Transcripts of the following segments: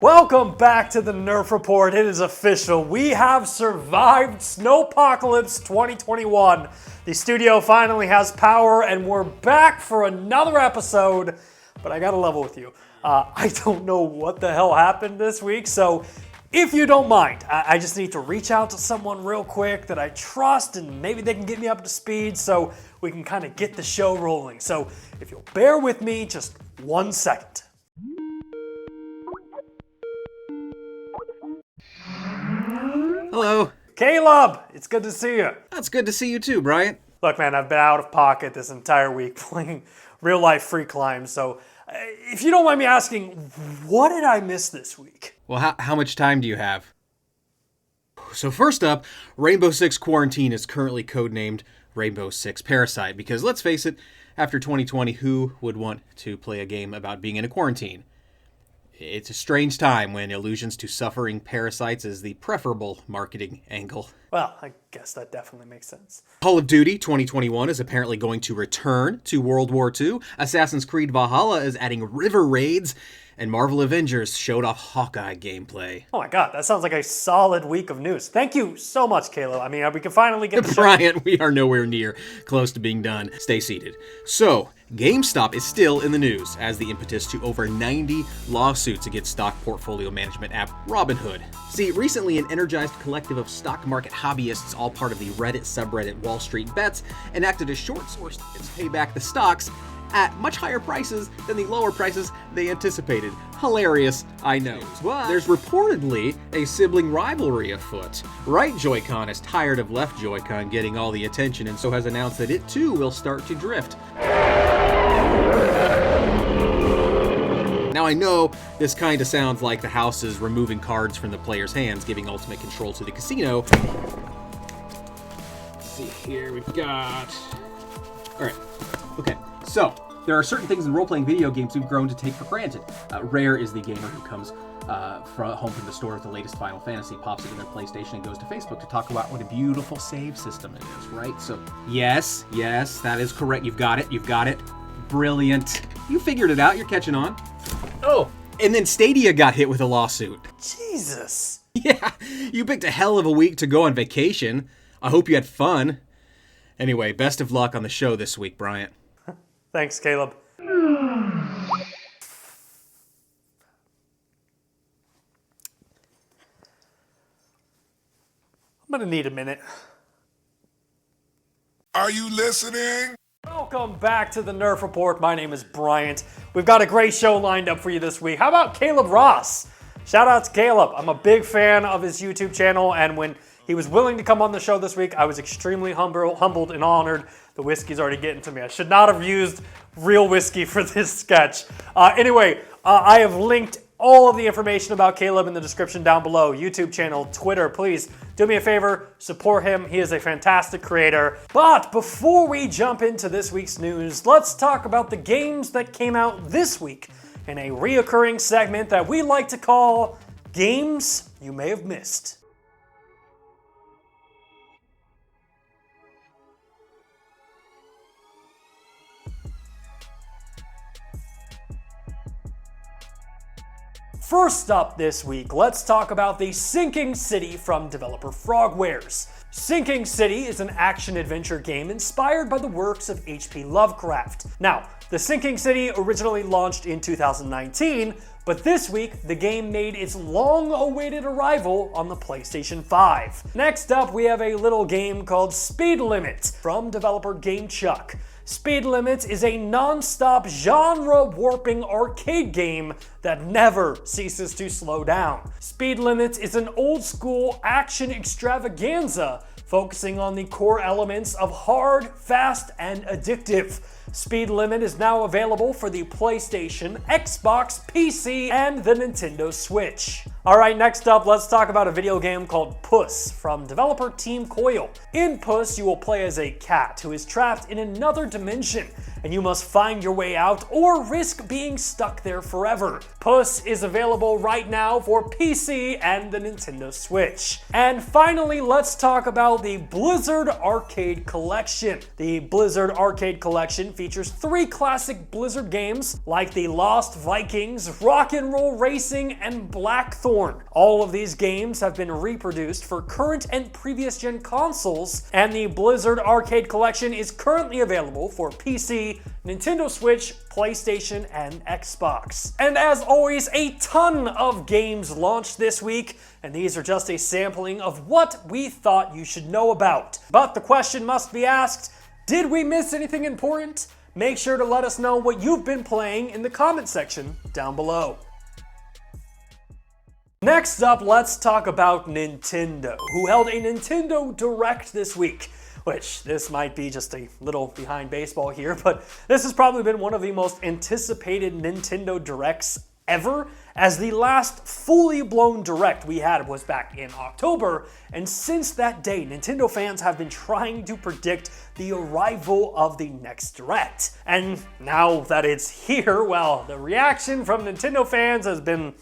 Welcome back to the Nerf Report. It is official. We have survived Snowpocalypse 2021. The studio finally has power and we're back for another episode. But I gotta level with you. I don't know what the hell happened this week, so if you don't mind, I just need to reach out to someone real quick that I trust and maybe they can get me up to speed so we can kind of get the show rolling. So if you'll bear with me just 1 second. Hello. Caleb, it's good to see you. That's good to see you too, Bryant. Look, man, I've been out of pocket this entire week playing real-life free climb, so if you don't mind me asking, what did I miss this week? Well, how much time do you have? So first up, Rainbow Six Quarantine is currently codenamed Rainbow Six Parasite, because let's face it, after 2020, who would want to play a game about being in a quarantine? It's a strange time when allusions to suffering parasites is the preferable marketing angle. Well, I guess that definitely makes sense. Call of Duty 2021 is apparently going to return to World War II. Assassin's Creed Valhalla is adding river raids. And Marvel Avengers showed off Hawkeye gameplay. Oh my god, that sounds like a solid week of news. Thank you so much, Caleb. I mean, we can finally get the show. Bryant, we are nowhere near close to being done. Stay seated. So, GameStop is still in the news as the impetus to over 90 lawsuits against stock portfolio management app Robinhood. See, recently an energized collective of stock market hobbyists, all part of the Reddit subreddit Wall Street Bets, enacted a short source to pay back the stocks at much higher prices than the lower prices they anticipated. Hilarious, I know. But there's reportedly a sibling rivalry afoot. Right Joy-Con is tired of left Joy-Con getting all the attention and so has announced that it too will start to drift. Now I know this kind of sounds like the house is removing cards from the player's hands, giving ultimate control to the casino. Let's see here, we've got... Alright, okay. So, there are certain things in role-playing video games we've grown to take for granted. Rare is the gamer who comes home from the store with the latest Final Fantasy, pops it in their PlayStation, and goes to Facebook to talk about what a beautiful save system it is, right? So, yes, that is correct. You've got it. Brilliant. You figured it out. You're catching on. Oh, and then Stadia got hit with a lawsuit. Jesus. Yeah, you picked a hell of a week to go on vacation. I hope you had fun. Anyway, best of luck on the show this week, Bryant. Thanks, Caleb. I'm gonna need a minute. Are you listening? Welcome back to the Nerf Report. My name is Bryant. We've got a great show lined up for you this week. How about Caleb Ross? Shout out to Caleb. I'm a big fan of his YouTube channel, and when he was willing to come on the show this week, I was extremely humbled and honored. The whiskey's already getting to me. I should not have used real whiskey for this sketch. Anyway, I have linked all of the information about Caleb in the description down below. YouTube channel, Twitter, please do me a favor, support him. He is a fantastic creator. But before we jump into this week's news, let's talk about the games that came out this week in a reoccurring segment that we like to call Games You May Have Missed. First up this week, let's talk about the Sinking City from developer Frogwares. Sinking City is an action-adventure game inspired by the works of H.P. Lovecraft. Now, the Sinking City originally launched in 2019, but this week, the game made its long-awaited arrival on the PlayStation 5. Next up, we have a little game called Speed Limit from developer GameChuck. Speed Limit is a non-stop genre-warping arcade game that never ceases to slow down. Speed Limit is an old-school action extravaganza focusing on the core elements of hard, fast, and addictive. Speed Limit is now available for the PlayStation, Xbox, PC, and the Nintendo Switch. Alright, next up, let's talk about a video game called Puss from developer Team Coil. In Puss, you will play as a cat who is trapped in another dimension, and you must find your way out or risk being stuck there forever. Puss is available right now for PC and the Nintendo Switch. And finally, let's talk about the Blizzard Arcade Collection. The Blizzard Arcade Collection features 3 classic Blizzard games like the Lost Vikings, Rock and Roll Racing, and Blackthorn. All of these games have been reproduced for current and previous gen consoles, and the Blizzard Arcade Collection is currently available for PC, Nintendo Switch, PlayStation, and Xbox. And as always, a ton of games launched this week, and these are just a sampling of what we thought you should know about. But the question must be asked, did we miss anything important? Make sure to let us know what you've been playing in the comment section down below. Next up, let's talk about Nintendo, who held a Nintendo Direct this week. Which, this might be just a little behind baseball here, but this has probably been one of the most anticipated Nintendo Directs ever, as the last fully blown Direct we had was back in October, and since that day, Nintendo fans have been trying to predict the arrival of the next Direct. And now that it's here, well, the reaction from Nintendo fans has been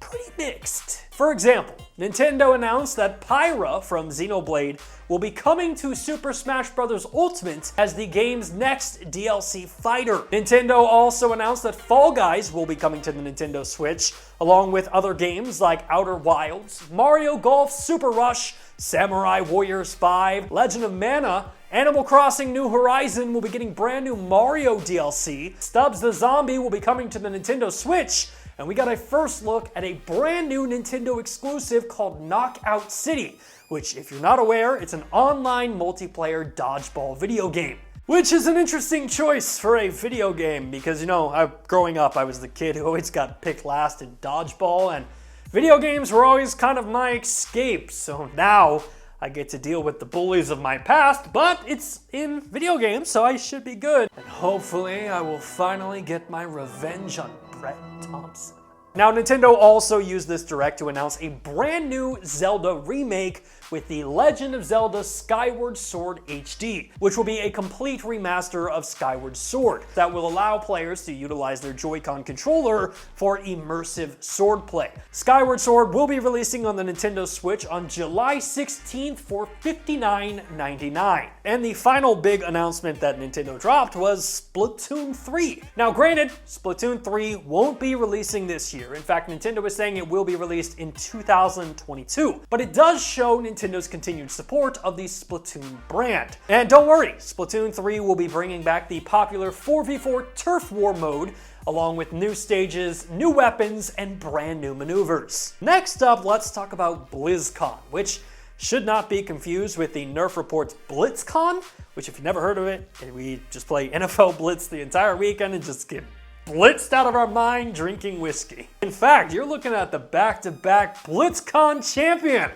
pretty mixed. For example, Nintendo announced that Pyra from Xenoblade will be coming to Super Smash Bros. Ultimate as the game's next DLC fighter. Nintendo also announced that Fall Guys will be coming to the Nintendo Switch, along with other games like Outer Wilds, Mario Golf Super Rush, Samurai Warriors 5, Legend of Mana, Animal Crossing New Horizon will be getting brand new Mario DLC, Stubbs the Zombie will be coming to the Nintendo Switch, and we got a first look at a brand new Nintendo exclusive called Knockout City, which, if you're not aware, it's an online multiplayer dodgeball video game. Which is an interesting choice for a video game because, you know, growing up, I was the kid who always got picked last in dodgeball, and video games were always kind of my escape, so now I get to deal with the bullies of my past, but it's in video games, so I should be good. And hopefully I will finally get my revenge on Brett Thompson. Now, Nintendo also used this Direct to announce a brand new Zelda remake with The Legend of Zelda Skyward Sword HD, which will be a complete remaster of Skyward Sword that will allow players to utilize their Joy-Con controller for immersive swordplay. Skyward Sword will be releasing on the Nintendo Switch on July 16th for $59.99. And the final big announcement that Nintendo dropped was Splatoon 3. Now, granted, Splatoon 3 won't be releasing this year. In fact, Nintendo is saying it will be released in 2022. But it does show Nintendo's continued support of the Splatoon brand. And don't worry, Splatoon 3 will be bringing back the popular 4v4 Turf War mode, along with new stages, new weapons, and brand new maneuvers. Next up, let's talk about BlizzCon, which should not be confused with the Nerf Report's Blitzcon, which, if you've never heard of it, we just play NFL Blitz the entire weekend and just get blitzed out of our mind drinking whiskey. In fact, you're looking at the back-to-back Blitzcon champion.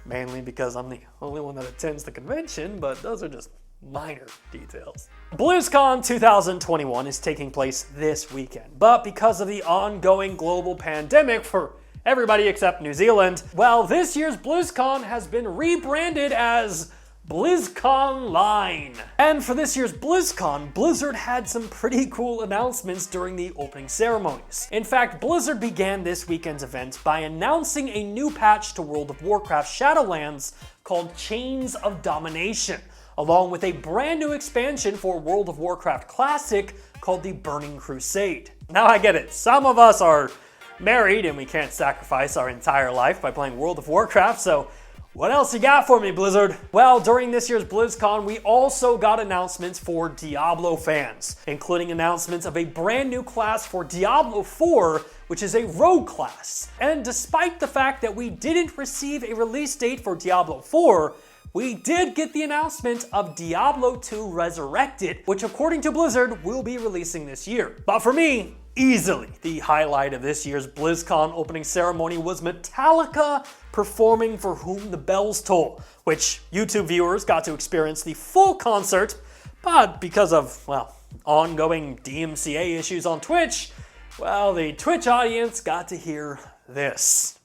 Mainly because I'm the only one that attends the convention, but those are just minor details. BlizzCon 2021 is taking place this weekend, but because of the ongoing global pandemic for everybody except New Zealand, well, this year's BlizzCon has been rebranded as Blizzconline. And for this year's BlizzCon, Blizzard had some pretty cool announcements during the opening ceremonies. In fact, Blizzard began this weekend's event by announcing a new patch to World of Warcraft Shadowlands called Chains of Domination, along with a brand new expansion for World of Warcraft Classic called the Burning Crusade. Now I get it, some of us are married and we can't sacrifice our entire life by playing World of Warcraft, so what else you got for me, Blizzard? Well, during this year's BlizzCon, we also got announcements for Diablo fans, including announcements of a brand new class for Diablo 4, which is a rogue class. And despite the fact that we didn't receive a release date for Diablo 4, we did get the announcement of Diablo 2 Resurrected, which according to Blizzard will be releasing this year. But for me, easily the highlight of this year's BlizzCon opening ceremony was Metallica performing For Whom the Bells Toll, which YouTube viewers got to experience the full concert, but because of, well, ongoing DMCA issues on Twitch, well, the Twitch audience got to hear this.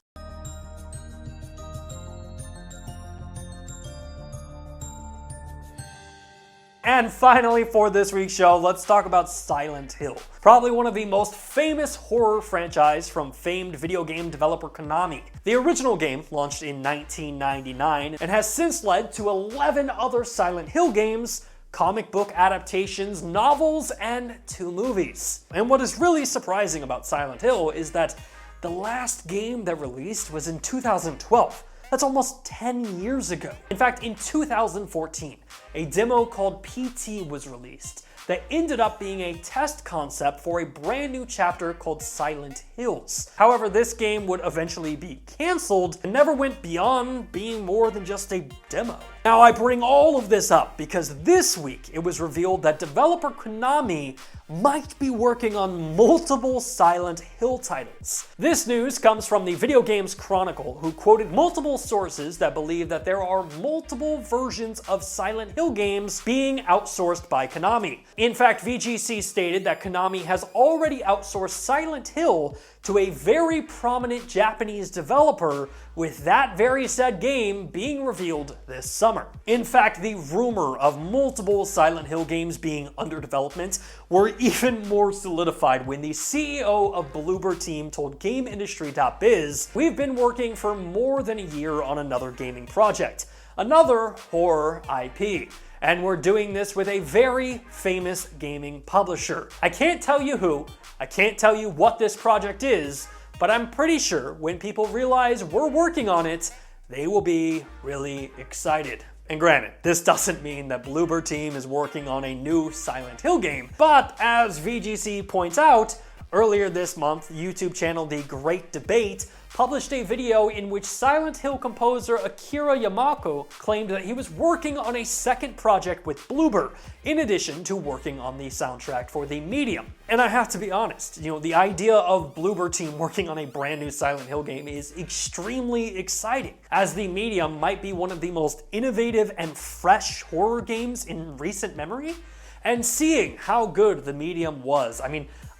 And finally, for this week's show, let's talk about Silent Hill. Probably one of the most famous horror franchise from famed video game developer Konami. The original game launched in 1999 and has since led to 11 other Silent Hill games, comic book adaptations, novels, and 2 movies. And what is really surprising about Silent Hill is that the last game that released was in 2012. That's almost 10 years ago. In fact, in 2014, a demo called PT was released that ended up being a test concept for a brand new chapter called Silent Hills. However, this game would eventually be canceled and never went beyond being more than just a demo. Now, I bring all of this up because this week it was revealed that developer Konami might be working on multiple Silent Hill titles. This news comes from the Video Games Chronicle, who quoted multiple sources that believe that there are multiple versions of Silent Hill games being outsourced by Konami. In fact, VGC stated that Konami has already outsourced Silent Hill to a very prominent Japanese developer, with that very said game being revealed this summer. In fact, the rumor of multiple Silent Hill games being under development were even more solidified when the CEO of Bloober team told GameIndustry.biz, "We've been working for more than a year on another gaming project, another horror IP. And we're doing this with a very famous gaming publisher. I can't tell you who, I can't tell you what this project is, but I'm pretty sure when people realize we're working on it, they will be really excited." And granted, this doesn't mean that Bloober team is working on a new Silent Hill game, but as VGC points out, earlier this month, YouTube channel The Great Debate published a video in which Silent Hill composer Akira Yamaoka claimed that he was working on a second project with Bloober, in addition to working on the soundtrack for the medium. And I have to be honest, the idea of Bloober team working on a brand new Silent Hill game is extremely exciting, as the medium might be one of the most innovative and fresh horror games in recent memory. And seeing how good the medium was,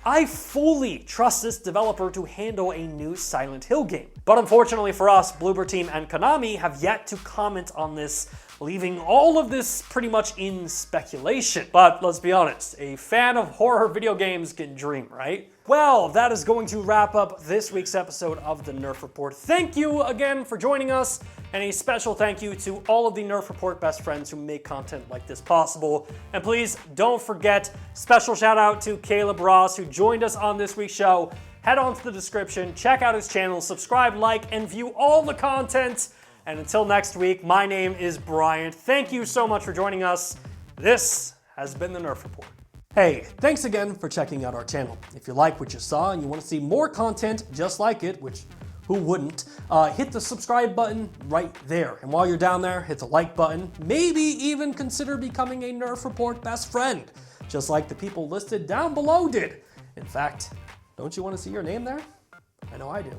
I fully trust this developer to handle a new Silent Hill game. But unfortunately for us, Bloober team and Konami have yet to comment on this, leaving all of this pretty much in speculation. But let's be honest, a fan of horror video games can dream, right? Well, that is going to wrap up this week's episode of the Nerf Report. Thank you again for joining us, and a special thank you to all of the Nerf Report best friends who make content like this possible. And please don't forget, special shout out to Caleb Ross, who joined us on this week's show. Head on to the description, check out his channel, subscribe, like, and view all the content. And until next week, my name is Brian. Thank you so much for joining us. This has been the Nerf Report. Hey, thanks again for checking out our channel. If you like what you saw and you want to see more content just like it, which who wouldn't, hit the subscribe button right there. And while you're down there, hit the like button. Maybe even consider becoming a Nerf Report best friend, just like the people listed down below did. In fact, don't you want to see your name there? I know I do.